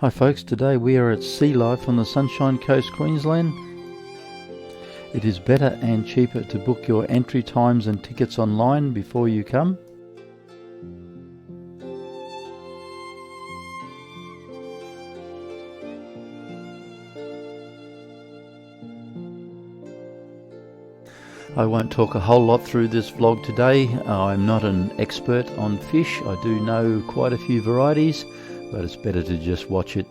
Hi folks, today we are at Sealife on the Sunshine Coast, Queensland. It is better and cheaper to book your entry times and tickets online before you come. I won't talk a whole lot through this vlog today. I'm not an expert on fish. I do know quite a few varieties, but it's better to just watch it.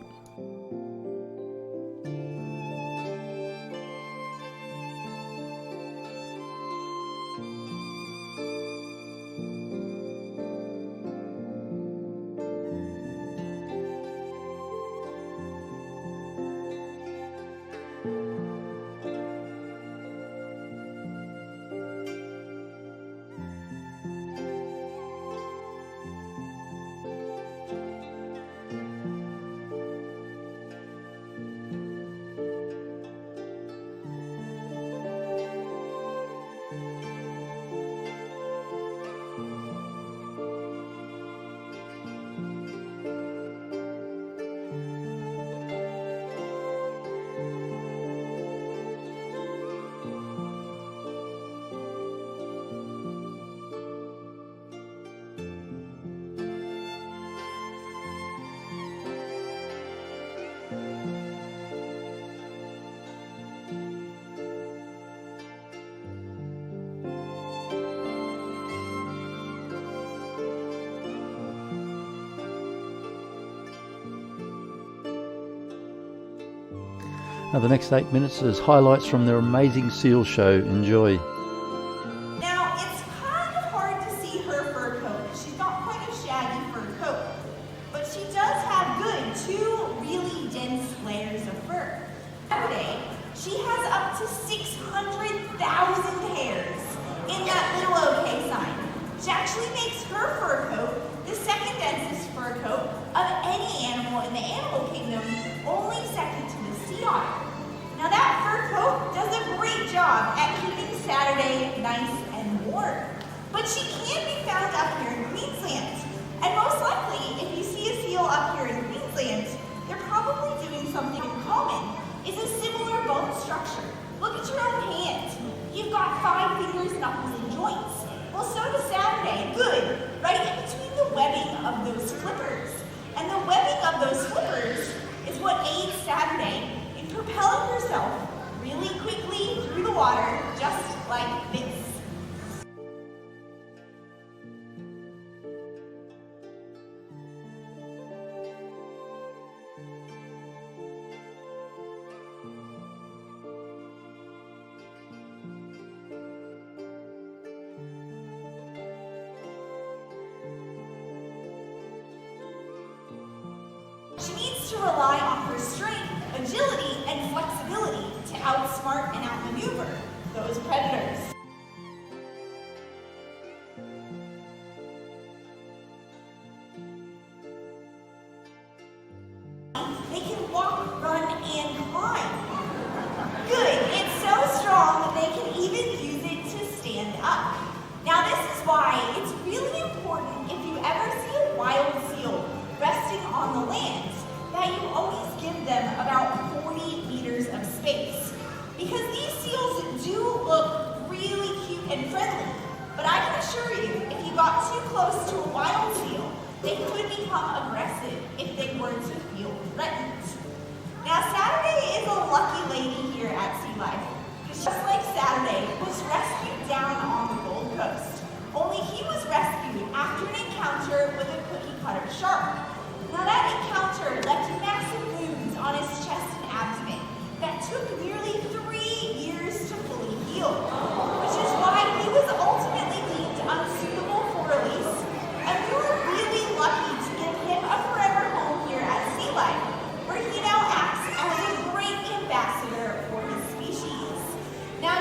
Now the next 8 minutes is highlights from their amazing seal show. Enjoy. Now it's kind of hard to see her fur coat. She's got quite a shaggy fur coat, but she does have two really dense layers of fur. Today, she has up to 600,000 hairs in that little OK sign. She actually makes her fur coat the second densest fur coat of any animal in the animal kingdom, only second to the sea otter. Now that fur coat does a great job at keeping Saturday nice and warm, but she can be found up here in Queensland. And most likely, if you see a seal up here in Queensland, they're probably doing something in common. It's a similar bone structure. Look at your own hand. You've got 5 fingers, knuckles, and joints. Well, so does Saturday. Good. Right in between the webbing of those flippers. And the webbing of those flippers is what aids Saturday in propelling herself really quickly through the water, just like this. She needs to rely on her strength, agility, and flexibility to outsmart and outmaneuver those predators. They can walk, run, and climb. Good, it's so strong they can even use it to stand up. Now this is why it's really important if you ever see a wild seal resting on the land, that you always give them about 40 meters of space. Because these seals do look really cute and friendly, but I can assure you, if you got too close to a wild seal, they could become aggressive if they were to feel threatened. Now Saturday is a lucky lady here at Sealife, because just like Saturday was rescued down on the Gold Coast, only he was rescued after an encounter with a cookie-cutter shark. Now that encounter left massive wounds on his chest and abdomen that took nearly 3 years to fully heal, which is why he was ultimately deemed unsuitable for release, and we were really lucky to give him a forever home here at Sealife, where he now acts as a great ambassador for his species. Now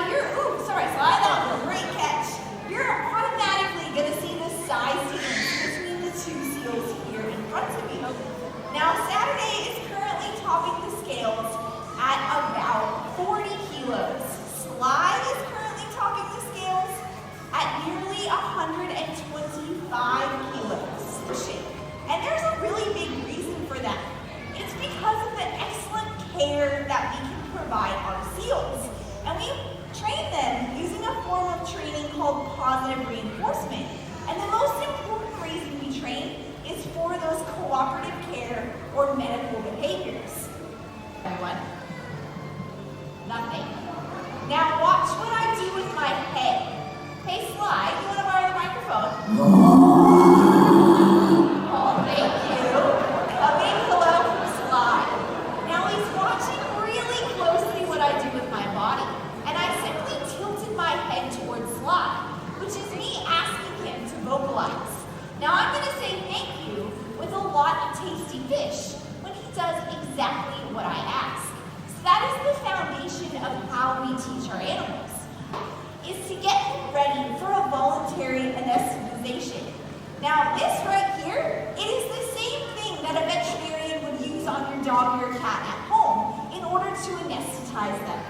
great catch. You're automatically going to see the size difference between the two seals here in front provide our seals. And we train them using a form of training called positive reinforcement. And the most important reason we train is for those cooperative care or medical behaviors. Everyone? Nothing. Now watch what I do with my head. Hey Sly, you want to borrow the microphone? Oh, thank you. A big hello from Sly. Now he's watching really closely what I do with my body. And I simply tilted my head towards Sly, which is me asking him to vocalize. Now I'm going to say thank you with a lot of tasty fish when he does exactly what I ask. So that is the foundation of how we teach our animals, is to get them ready for a voluntary anesthetization. Now this right here, it is the same thing that a veterinarian would use on your dog or your cat at home in order to anesthetize them.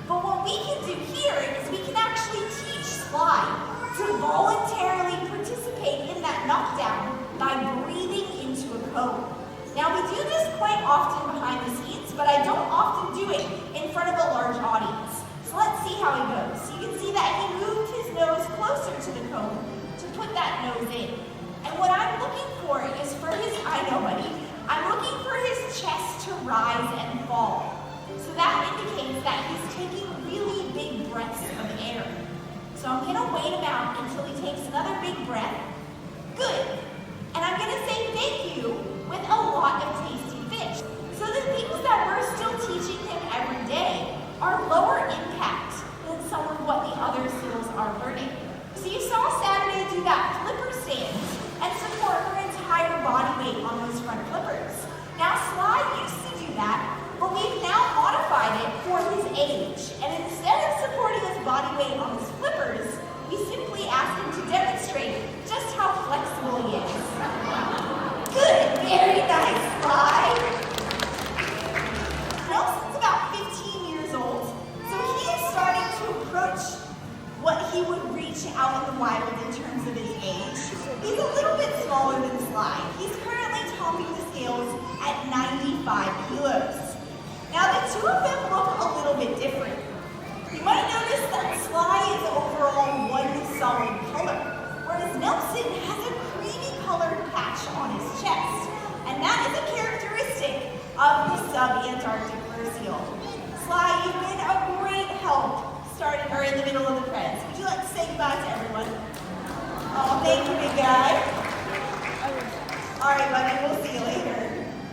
But what we can do here is we can actually teach Sly to voluntarily participate in that knockdown by breathing into a cone. Now we do this quite often behind the scenes, but I don't often do it in front of a large audience. So let's see how he goes. So you can see that he moved his nose closer to the cone to put that nose in. And what I'm looking for is for his, I know buddy, I'm looking for his chest to rise and fall. So that indicates that he's taking really big breaths of air. So I'm gonna wait him out until he takes another big breath. Good. And I'm gonna say thank you with a lot of tasty fish. So the things that we're still teaching him every day are lower impact than some of what the other seals are learning. So you saw Saturday do that flipper stance and support her entire body weight on those front flippers. Now Sly used to do that, but we've now modified it for his age. And instead of supporting his body weight on his flippers, we simply ask him to demonstrate just how flexible he is. Good, very nice, Sly. Nelson's about 15 years old, so he is starting to approach what he would reach out in the wild in terms of his age. He's a little bit smaller than Sly. He's currently topping the scales at 95 kilos. Now the two of them look a little bit different. You might notice that Sly is overall one solid color, whereas Nelson has a creamy colored patch on his chest. And that is a characteristic of the sub-Antarctic fur seal. Sly, you've been a great help starting or in the middle of the preds. Would you like to say goodbye to everyone? Oh, thank you, big guy. All right, buddy, we'll see you later.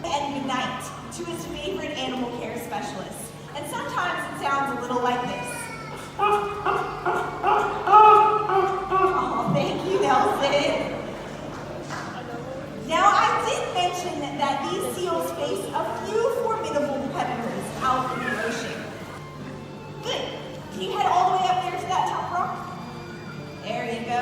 And good night to his favorite animal care specialist. And sometimes it sounds a little like this. Oh, thank you, Nelson. Now, I did mention that these seals face a few formidable predators out in the ocean. Good. Can you head all the way up there to that top rock? There you go.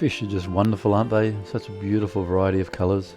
Fish are just wonderful, aren't they? Such a beautiful variety of colours.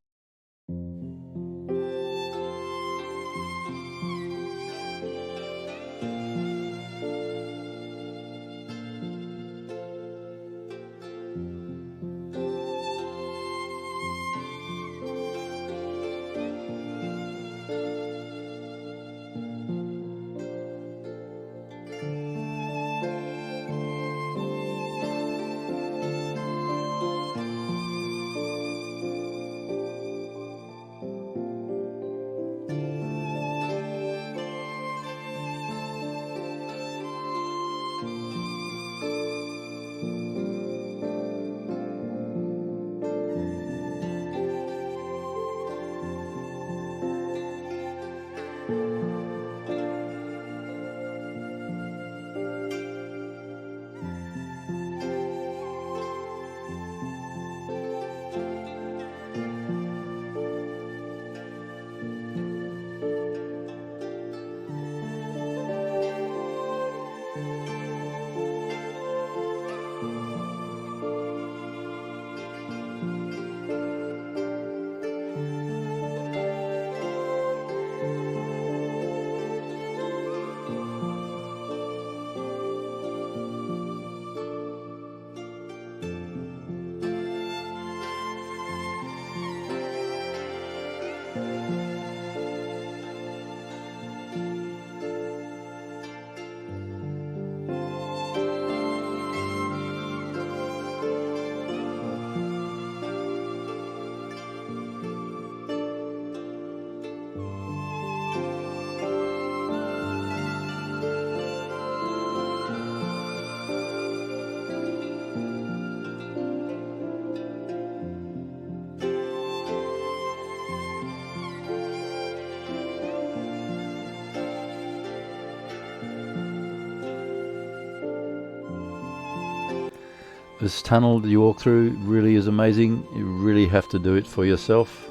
This tunnel that you walk through really is amazing. You really have to do it for yourself.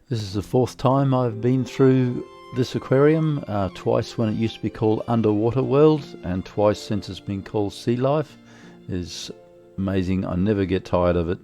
This is the fourth time I've been through this aquarium, twice when it used to be called Underwater World and twice since it's been called Sealife. It's amazing, I never get tired of it.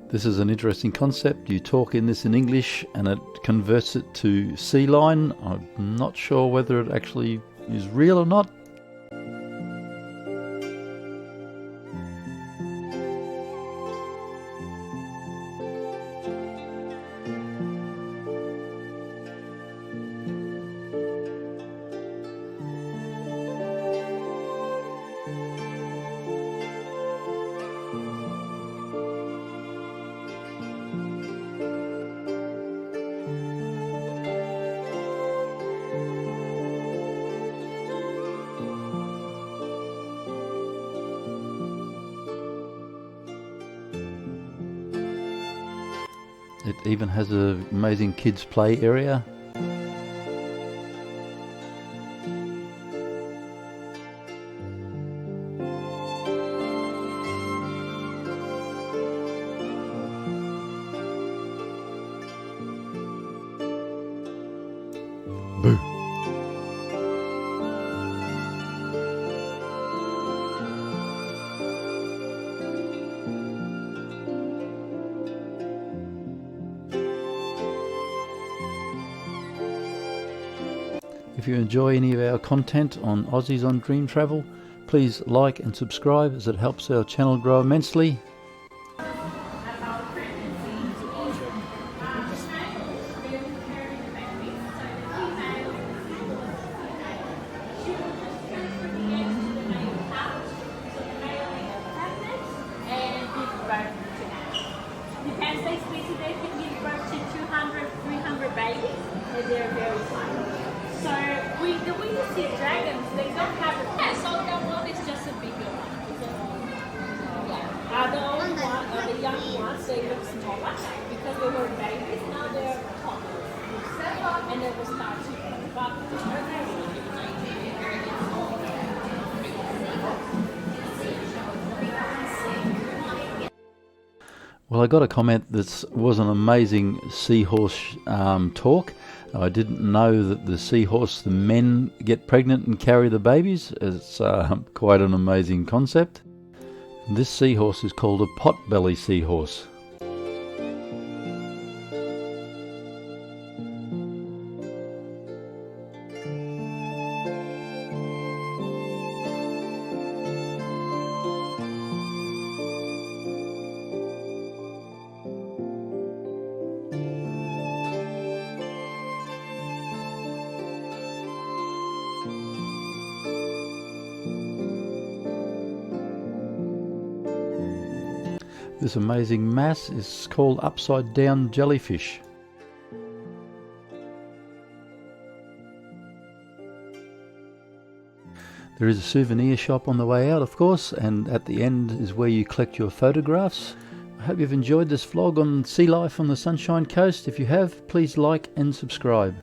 This is an interesting concept. You talk in this in English and it converts it to sea line. I'm not sure whether it actually is real or not. It even has an amazing kids play area. Boo. If you enjoy any of our content on Aussies on Dream Travel, please like and subscribe as it helps our channel grow immensely. Depends, they can give birth to 200, 300 babies, and they're very fine. So the way you see dragons, they don't have a so that one is just a bigger one. The old one, the young ones, they look smaller because they were babies. Now they're taller, and they will start to Well, I got a comment that was an amazing seahorse talk. I didn't know that the seahorse, the men get pregnant and carry the babies. It's quite an amazing concept. This seahorse is called a potbelly seahorse. This amazing mass is called upside down jellyfish. There is a souvenir shop on the way out, of course, and at the end is where you collect your photographs. I hope you've enjoyed this vlog on Sealife on the Sunshine Coast. If you have, please like and subscribe.